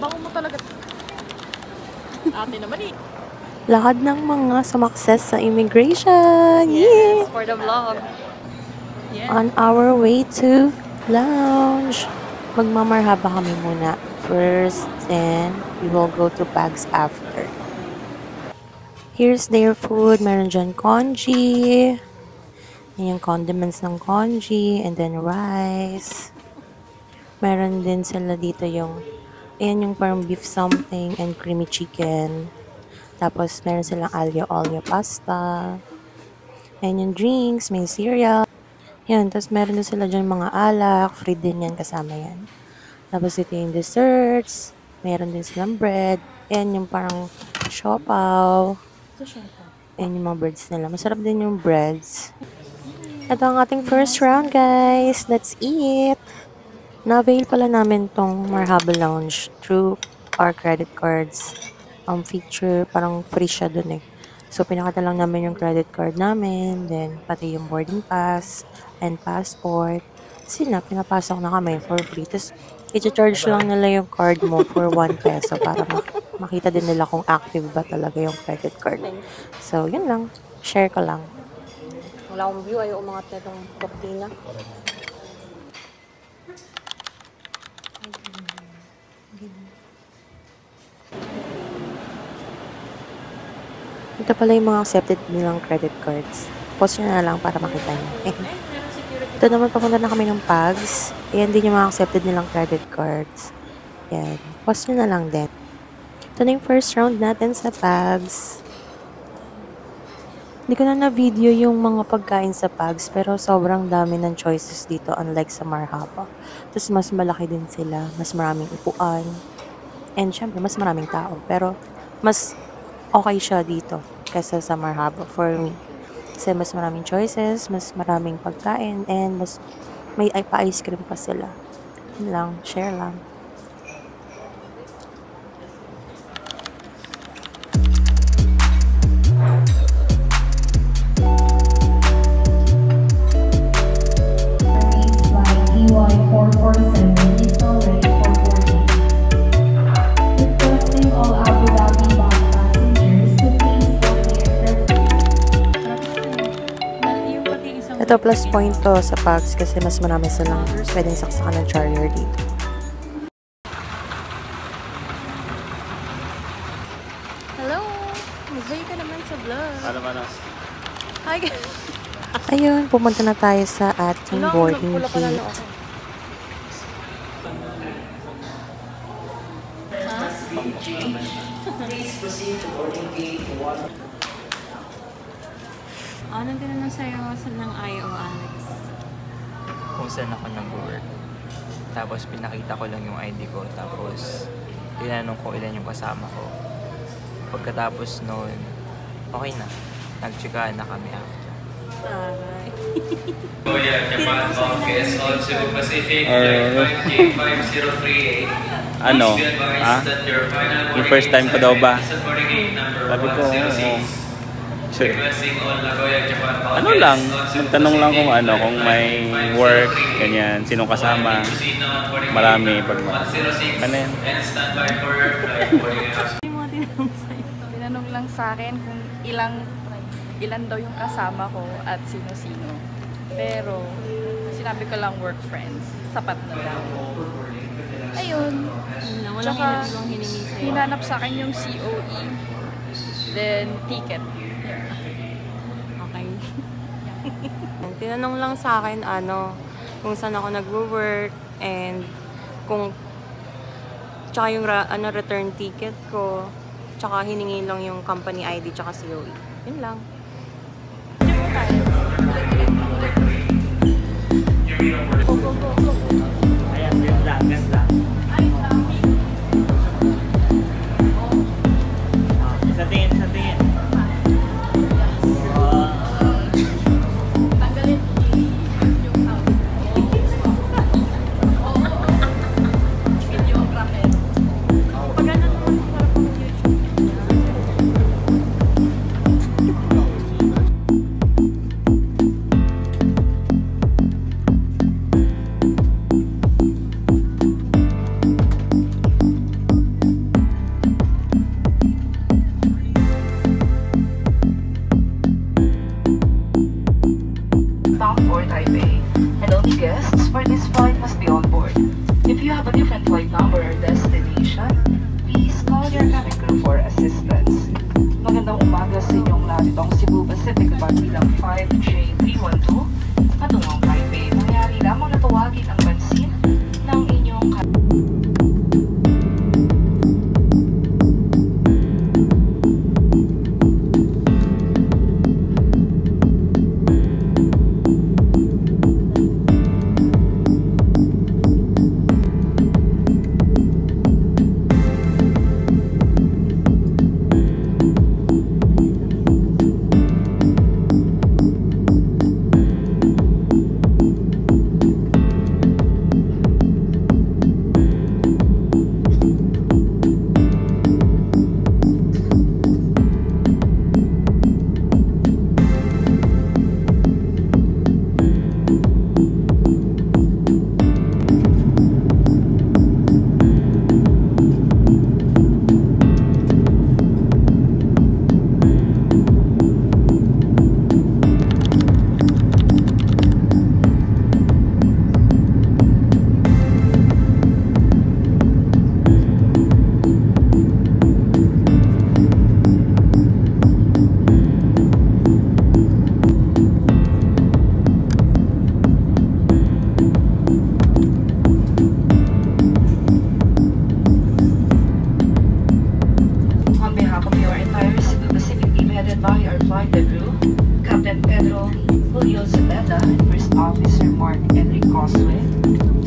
Bango mo talaga. Ate naman eh. Lakad ng mga sumakses sa immigration. Yes, for the vlog. Yeah. On our way to lounge. Magmamarhaba kami muna first, then we will go to Pags after. Here's their food. Meron dyan congee. Yan yung condiments ng congee. And then rice. Meron din sila dito yung, ayan yung parang beef something and creamy chicken. Tapos meron silang aglio-olio pasta. Ayan yung drinks, may cereal. Yan, tapos meron din sila dyan mga alak. Free din yan, kasama yan. Tapos ito yung desserts. Meron din silang bread. Ayan yung parang siopaw. Ayan yung mga breads nila. Masarap din yung breads. Ito ang ating first round, guys. Let's eat! Na-avail pala namin tong Marhaba Lounge through our credit cards. Feature, parang free siya dun eh. So, pinakita lang namin yung credit card namin, then pati yung boarding pass and passport. Kasi na, pinapasok na kami for free. Tapos, i-charge lang nila yung card mo for 1 peso para makita din nila kung active ba talaga yung credit card. So, yun lang. Share ko lang. Wala akong view. Ayaw umangat na itong kortina. Ito pala yung mga accepted nilang credit cards. Post nyo na lang para makita nyo. Ito naman, papunta na kami ng Pags. Ayan din yung mga accepted nilang credit cards. Ayan. Post nyo na lang din. Ito na yung first round natin sa Pags. Hindi ko na na-video yung mga pagkain sa Pags, pero sobrang dami ng choices dito, unlike sa Marhaba. Tapos mas malaki din sila. Mas maraming upuan. And syempre, mas maraming tao. Pero mas okay siya dito kaysa sa Marhaba for me. Kasi mas maraming choices, mas maraming pagkain, and mas may pa-ice cream pa sila. Yun lang, share lang. Ito plus point to sa Pags kasi mas marami silang pwedeng saksakan ng charger dito. Hello! Mag-hi ka naman sa vlog. Ano? Hi guys! Ayun, pumunta na tayo sa ating boarding gate. Anong tinanong sa'yo ng IO, Alex? Kung saan ako nag-work. Tapos pinakita ko lang yung ID ko. Tapos tinanong ko ilan yung kasama ko. Pagkatapos noon, okay na. Nag-chikahan na kami after. Japan Northwest on Cebu Pacific, Flight 5J5038. Ano? Yung first time ko daw ba? Sabi ko, oo. Ano lang, magtanong lang kung ano, kung may work, ganyan, sinong kasama, marami, pag ano yan? Tinanong lang sa akin kung ilan daw yung kasama ko at sino-sino. Pero, sinabi ko lang work friends. Sapat na lang. Ayun. Tsaka, hinanap sa akin yung COE. Then, ticket. Okay. Tinanong lang sa akin, kung saan ako nag-work and kung tsaka yung return ticket ko, tsaka hiningi lang yung company ID tsaka COE. Yun lang. Ayan, ganda. Sa tingin. itong Cebu Pacific Batilang 5J312 patungong Taipei. Mangyari lamang na tawagin ang pansin ng inyong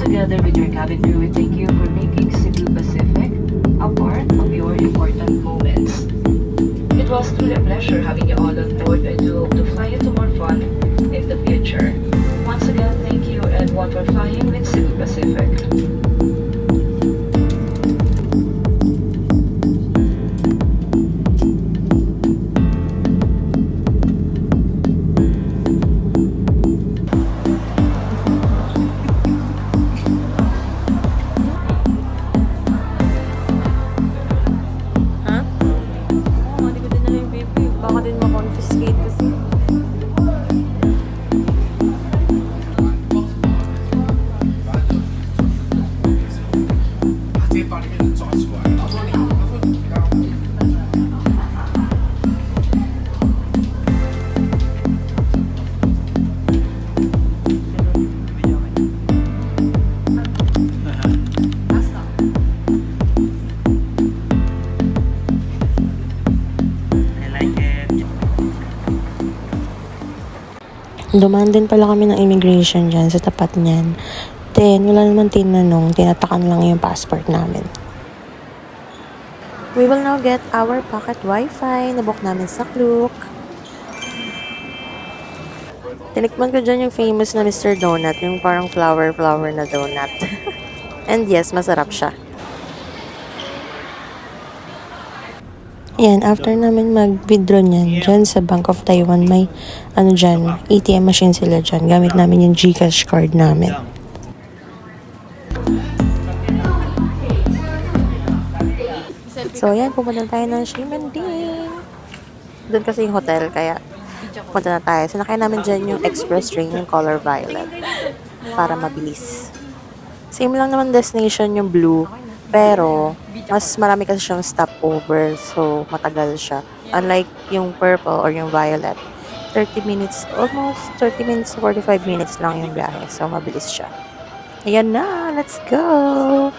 Together with your cabin crew, we thank you for making Cebu Pacific a part of your important moments. It was truly a pleasure having you all on board. I do hope to fly you to more fun in the future. Once again, thank you everyone for flying with Cebu Pacific. Dumaan din pala kami ng immigration dyan sa tapat niyan. Then, wala naman tinanong, tinatakan lang yung passport namin. We will now get our pocket wifi. Nabook namin sa Klook. Tinikman ko dyan yung famous na Mr. Donut, yung parang flower na donut. And yes, masarap siya. Ayan, after namin mag-withdraw niyan, dyan sa Bank of Taiwan, may dyan, ATM machine sila dyan. Gamit namin yung GCash card namin. So, ayan, pumunta tayo ng Ximending. Doon kasi yung hotel, kaya pumunta na tayo. So, nakaya namin dyan yung express train, yung color violet, para mabilis. Same lang naman destination yung blue, pero mas marami kasi siyang stopover, so matagal siya. Unlike yung purple or yung violet, 30 minutes, almost 30 minutes to 45 minutes lang yung biyahe, so mabilis siya. Ayan na, let's go!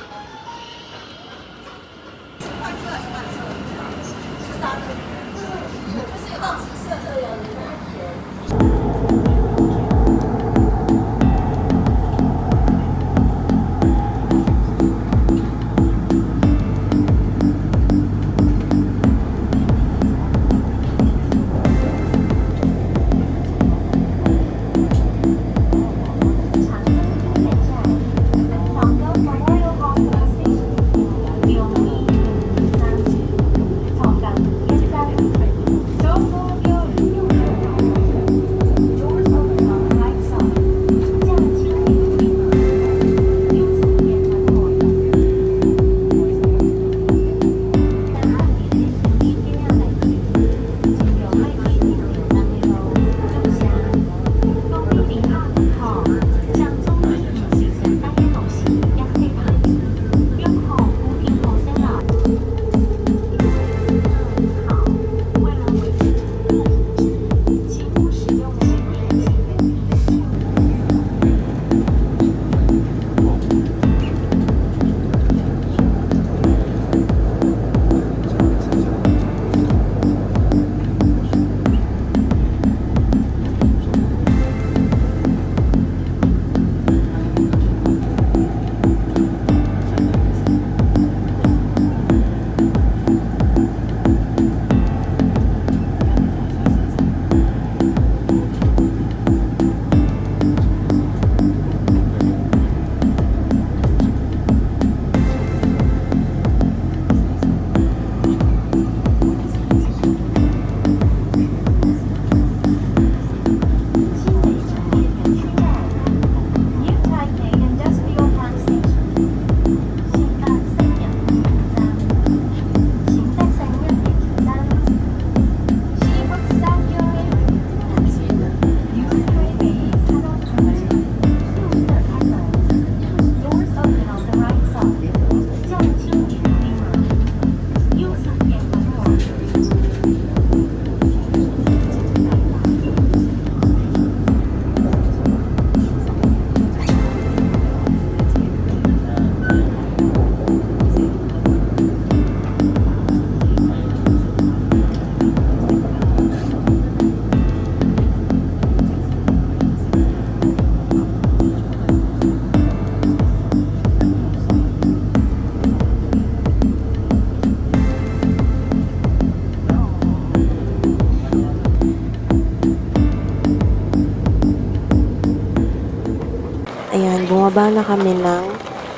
Bumaba na kami ng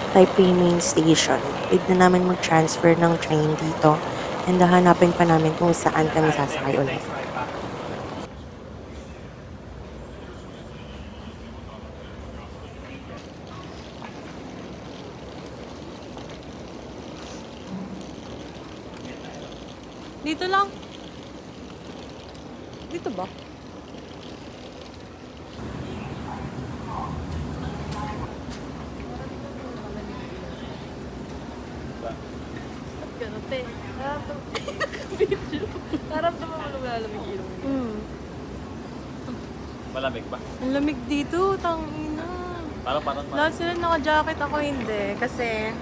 Taipei Main Station. Wait na namin mag-transfer ng train dito. And hanapin pa namin kung saan kami sasakay ulit. Dito lang. Dito ba? Ganun, te. Harap naman mo lumalamig ilong. Malamig ba? Ang lamig dito, tangina. Parang Lahat sila naka-jacket, ako hindi. Kasi,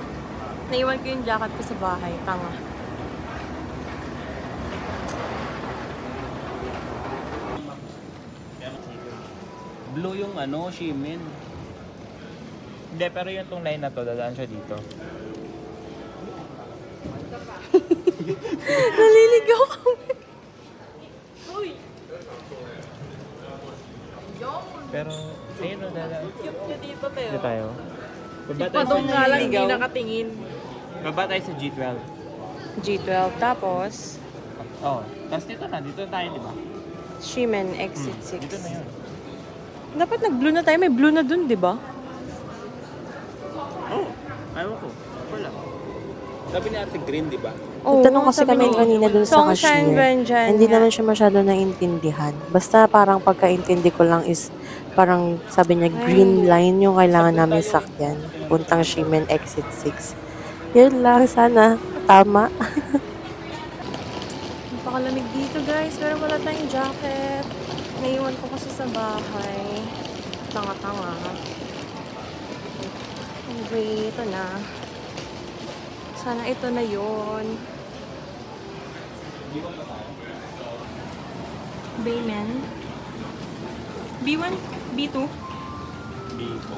naiwan ko yung jacket ko sa bahay. Tanga. blue yung ano, Shimin. Hindi, pero yung tong line na to, dadaan siya dito. Naliligaw kami. Pero, ayun o, dadaan. Cute niya dito, pero. Dito tayo. Baba Si tayo sa Padong nga lang hindi Naliligaw. nakatingin. Baba tayo sa G12. G12, tapos, Oh, tapos dito na tayo, di ba? Shimen Exit 6. Dito na yun. Dapat nag-blue na tayo. May blue na dun, di ba? Oh, ayaw ko. Wala. Sabi ni Ate Green, di ba? Nagtanong kasi sabi kami ni- kanina dun sa Songshan cashier. Renjan Hindi nga. naman siya masyado naintindihan. Basta parang pagkaintindi ko lang is parang sabi niya green line yung kailangan namin sakyan. Puntang Shimen Exit 6. Yun lang, sana tama. Napakalamig dito, guys. Pero wala tayong jacket. Naiwan ko kasi sa bahay. Tanga-tanga. Anyway, ito na. Sana ito na yun. Bayman. B1? B2? B2.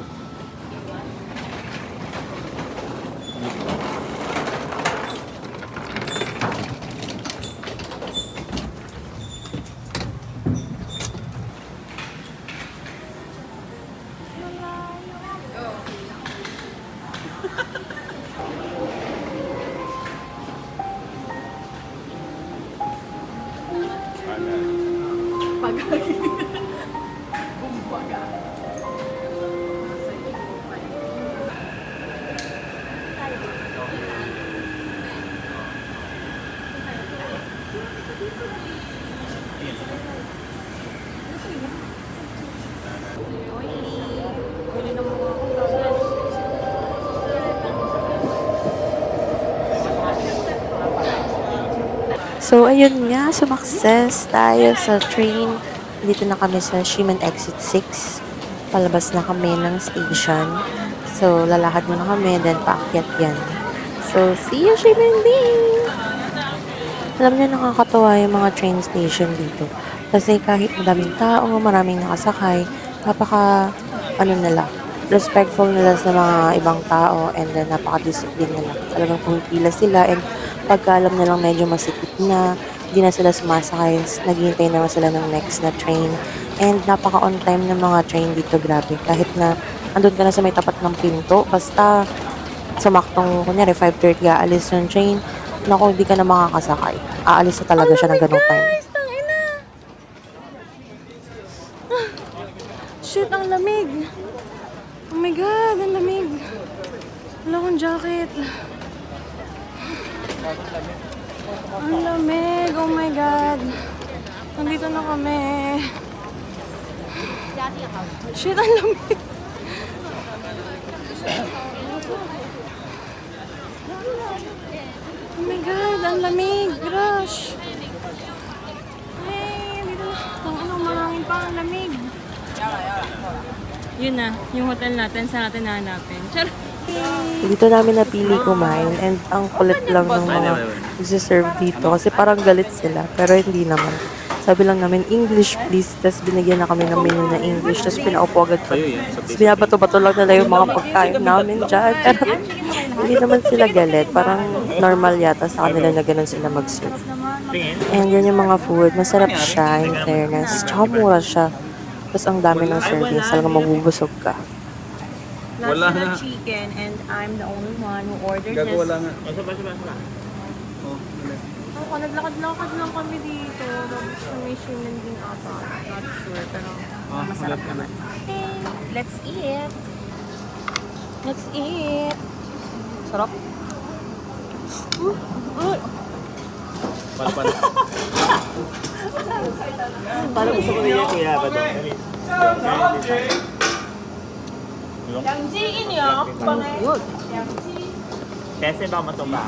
So, ayun nga, sumakses tayo sa train. Dito na kami sa Shimen Exit 6. Palabas na kami ng station. So, lalakad muna kami, then paakyat yan. So, see you, Shimen Ding! Alam niyo, nakakatawa yung mga train station dito. Kasi kahit madaming tao, maraming nakasakay, respectful nila sa mga ibang tao, and then napaka-discipline nila. Talagang pumipila sila, and pagka alam nilang medyo masikip na, hindi na sila sumasakay, naghihintay naman sila ng next na train. And napaka-on time ng mga train dito, grabe. Kahit na andun ka na sa may tapat ng pinto, basta sumaktong, kunyari, 5:30 aalis yung train, naku, hindi ka na makakasakay. Aalis na talaga siya ng ganong time. Guys, tangina! Shit, ang lamig! Oh my God, ang lamig! Wala akong jacket. Ang lamig, oh my God. Nandito na kami. Shit, ang lamig. Oh my God, ang lamig. Gosh. Hey, dito na. Ano, marangin pa, ang lamig. Yun na, yung hotel natin. Saan natin nahanapin? Charot. Dito namin napili kumain, and ang kulit lang ng mga nagsiserve dito kasi parang galit sila, pero hindi naman. Sabi lang namin, English please, tapos binigyan na kami ng menu na English, tapos pinaupo agad kami. Tapos binabato-bato lang nila yung mga pagkain namin dyan. Pero hindi naman sila galit, parang normal yata sa kanila na ganun sila mag-serve. And yun yung mga food, masarap siya, in fairness. Tsaka mura siya. Tapos ang dami ng service, talagang mabubusog ka. Lots Wala of the nga. chicken and I'm the only one who ordered Gago, this. wala nga. Oh, Ako, naglakad-lakad lang kami dito. Tapos may shimen din ata. Not sure, pero masarap naman. Okay, let's eat. Let's eat. Sarap. Para. Parang gusto ko nila kuya ba ito? Good. Kasi ba matumba?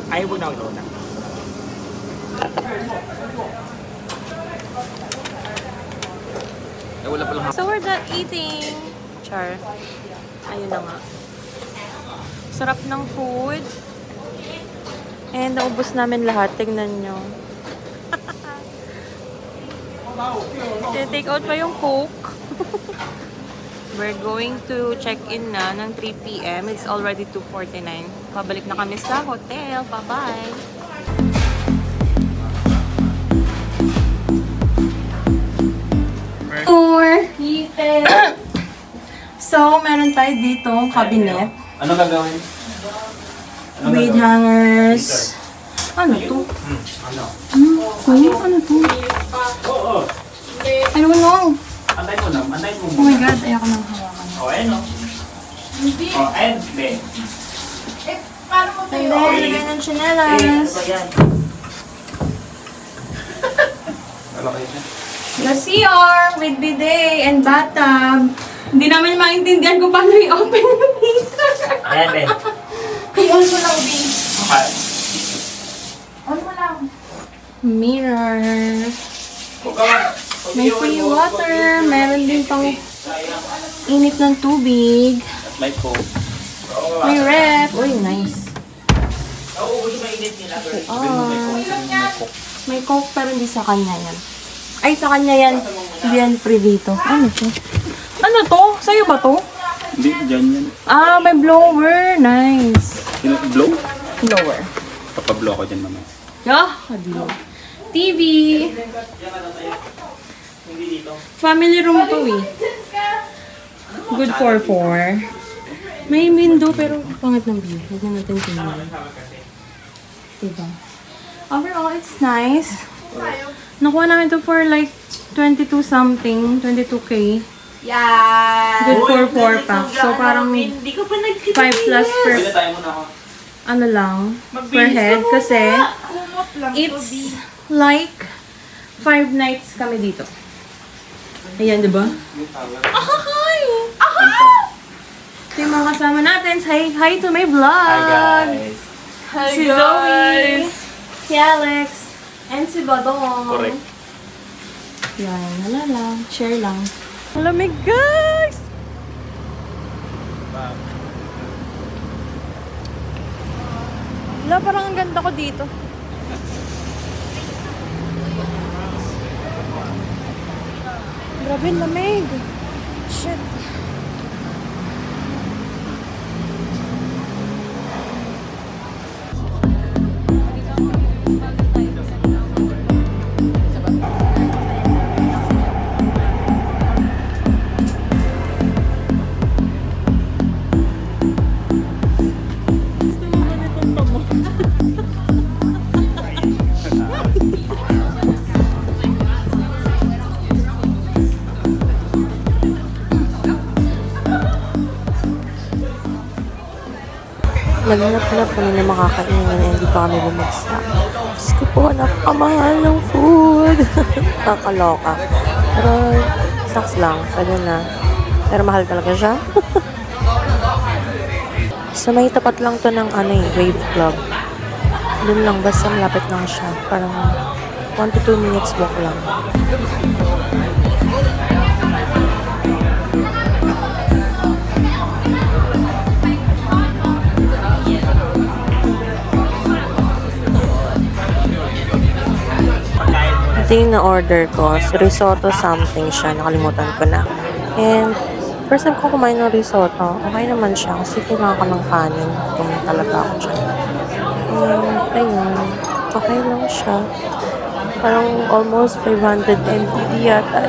Ayaw mo na ito na. wala palang So we're done eating. Char. Ayun na nga. Sarap ng food. And naubos namin lahat. Tignan nyo. Take out pa yung Coke. We're going to check in na ng 3 p.m. It's already 2:49. Pabalik na kami sa hotel. Bye-bye! So, meron tayo dito cabinet. Ano gagawin? With hangers. Ano to? Ano? Ano to? I don't know. Antay mo na. Antay mo Oh my God, ayoko nang hawakan. O, ayun o. O, ayun. Be. And then, lagay ng chinelas. The CR with bidet and bathtub. Hindi namin maintindihan kung paano i-open yung heater. Ayan, be. On mo lang, B. Okay. On mo lang. Mirror. May free water. Meron din pang init ng tubig. May Coke. May ref. Uy, nice. May Coke pero hindi sa kanya yan. Ay, sa kanya yan. Hindi yan free dito. Ano siya? Ano to? Sa'yo ba to? Hindi, dyan yan. Ah, may blower. Nice. Blow? Blower. Papablow ko dyan mamaya. Yeah, adiyo. TV. Family room to eh. Good for 4. May window pero pangit ng view. Huwag na natin tingnan. Diba? Overall, it's nice. Nakuha namin to for like 22 something. 22K. Yeah! Good for 4 packs. So parang 5 plus per Pwede tayo muna ako. ano lang per head kasi it's like 5 nights kami dito. Ayan, diba? Ahay! Ahay! Ito yung mga kasama natin. Hi to my vlog! Hi, guys. Si Zoe, si Alex, and si Badong. Correct. Yan, wala lang. Share lang. Malamig, guys! Wala, parang ang ganda ko dito. Grabe, lamig. Shit. Naghanap-hanap kami na makakainin na hindi pa kami bumagsak. Diyos ko po, napakamahal ng food. Nakakaloka. Pero, sucks lang. Pwede na. Pero mahal talaga siya. So, may tapat lang to ng Wave Club. Doon lang, basta malapit lang siya. Parang 1 to 2 minutes walk lang. Ito yung na-order ko. Risotto something siya. Nakalimutan ko na. And, first time ko kumain ng risotto. Okay naman siya. Kasi kailangan ko ng kanin. Kung talaga ako dyan. And, ayun. Okay lang siya. Parang almost 500 ml yata.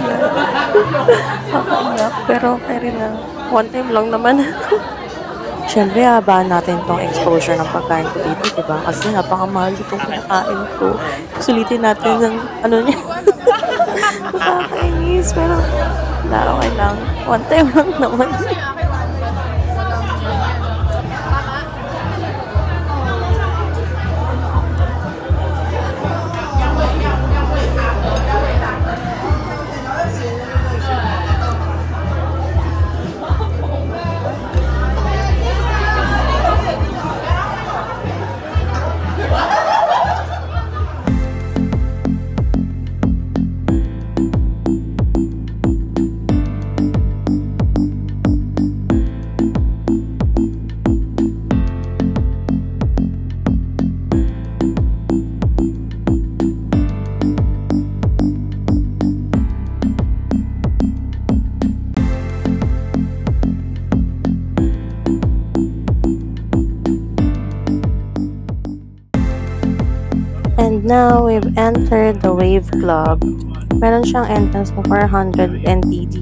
Nakaiyak. Pero okay rin na. One time lang naman. Siyempre, habaan natin tong exposure ng pagkain ko dito, diba? Kasi napakamahal itong kinakain ko. Sulitin natin ng ano niya. Nakakainis, pero wala, okay lang. One time lang naman. And now, we've entered the Wave Club. Meron siyang entrance na 400 NTD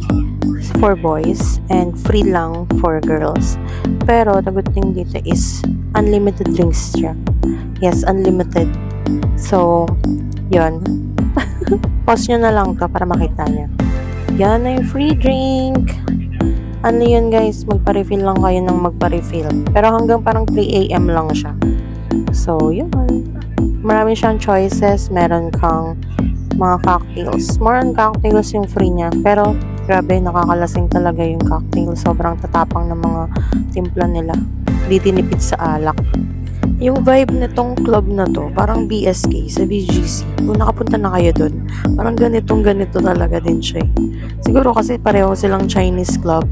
for boys and free lang for girls. Pero, the good thing dito is unlimited drinks siya. Yes, unlimited. So, yun. Pause nyo na lang to para makita niya. Yan na yung free drink. Ano yun guys, magpa-refill lang kayo ng magpa-refill. Pero hanggang parang 3 AM lang siya. So, yun. Marami siyang choices. Meron kang mga cocktails. More on cocktails yung free niya. Pero, grabe, nakakalasing talaga yung cocktail. Sobrang tatapang ng mga timpla nila. Hindi tinipid sa alak. Yung vibe nitong club na to, parang BSK sa BGC. Kung nakapunta na kayo dun, parang ganito talaga din siya. Siguro kasi pareho silang Chinese club.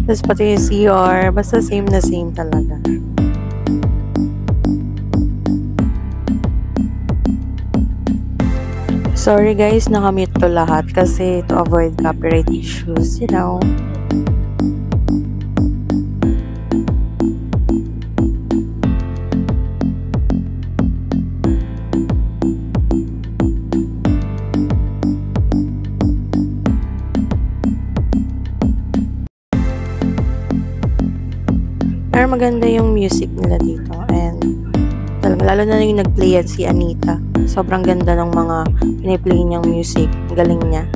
Tapos pati yung CR, basta same na same talaga. Sorry guys, nakamute to lahat kasi to avoid copyright issues, you know. Pero maganda yung music nila dito and lalo na yung nag-play at si Anita. Sobrang ganda ng mga piniplay niyang music. Galing niya.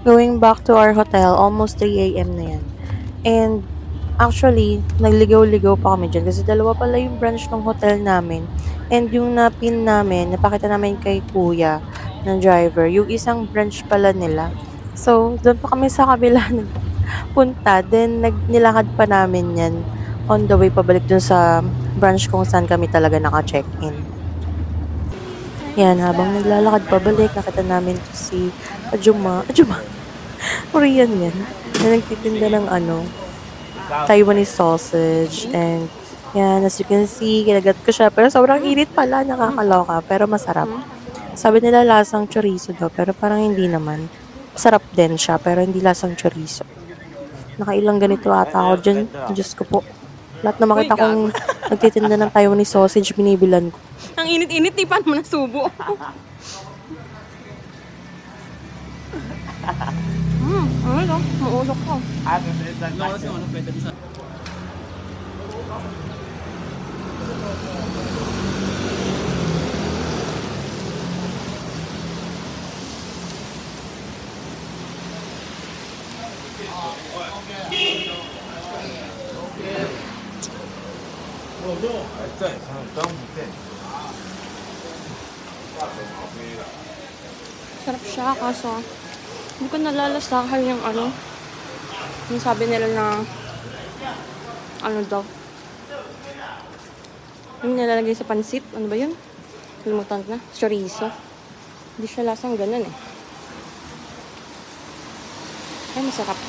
going back to our hotel, almost 3 a.m. na yan. And actually, nagligaw-ligaw pa kami dyan kasi dalawa pala yung branch ng hotel namin. And yung napin namin, napakita namin kay kuya ng driver, yung isang branch pala nila. So, doon pa kami sa kabila nagpunta. Then, nilakad pa namin yan on the way pabalik dun sa branch kung saan kami talaga naka-check-in. Yan, habang naglalakad pabalik, nakita namin si Ajuma, Korean yan, na nagtitinda ng Taiwanese sausage. And yan, as you can see, kinagat ko siya, pero sobrang init pala, nakakaloka, pero masarap. Sabi nila lasang chorizo daw, pero parang hindi naman. Sarap din siya, pero hindi lasang chorizo. Nakailang ganito ata ako dyan. Diyos ko po. Lahat na makita kong nagtitinda ng Taiwanese sausage, binibilan ko. Ang init-init, di paano mo nasubo? Ano ito? Maulok ko. Sarap siya, kaso hindi ko nalalasahan yung yung sabi nila na daw yung nilalagay sa pansit, ano ba yun? Limutan na, chorizo. Hindi siya lasang ganun eh. Ay, masarap.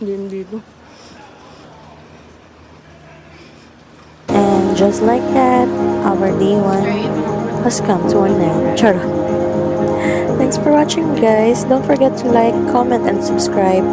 Dito. And just like that, our day 1 has come to an end. Charot. Thanks for watching, guys. Don't forget to like, comment, and subscribe.